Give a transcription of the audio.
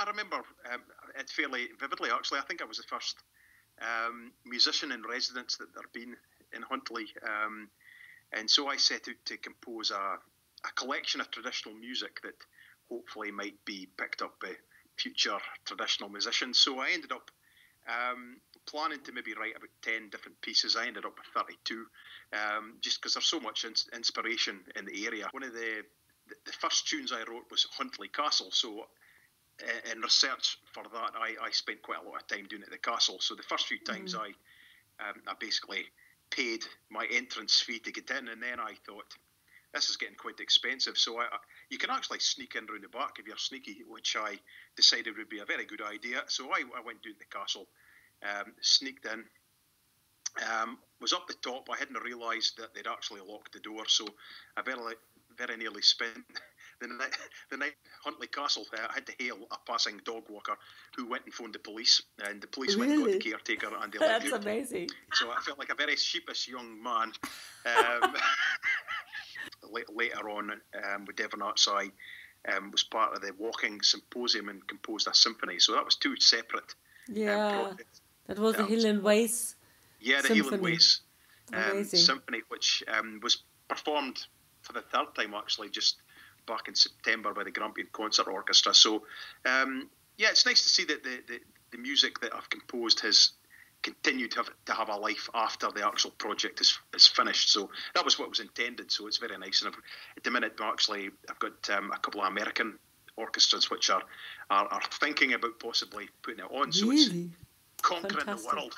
I remember it fairly vividly, actually. I think I was the first musician in residence that there'd been in Huntly. And so I set out to compose a collection of traditional music that hopefully might be picked up by future traditional musicians. So I ended up planning to maybe write about 10 different pieces. I ended up with 32, just because there's so much inspiration in the area. One of the first tunes I wrote was Huntly Castle. So in research for that, I spent quite a lot of time doing it at the castle. So the first few times I basically paid my entrance fee to get in, and then I thought, this is getting quite expensive. So you can actually sneak in round the back if you're sneaky, which I decided would be a very good idea. So I went down to the castle, sneaked in, was up the top. I hadn't realised that they'd actually locked the door, so I very nearly spent the night Huntly Castle. I had to hail a passing dog walker who went and phoned the police, and the police went and got the caretaker, and they let me out. That's amazing. So I felt like a very sheepish young man. Later on, with Devon Arts, I was part of the Walking Symposium and composed a symphony. So that was two separate projects. That was the Hill and Ways. Yeah, the Hill and Ways symphony, which was performed for the third time, actually, just back in September by the Grampian Concert Orchestra. So, it's nice to see that the music that I've composed has continued to have a life after the actual project is finished. So that was what was intended. So it's very nice. And at the minute, actually, I've got a couple of American orchestras which are thinking about possibly putting it on. So it's conquering the world.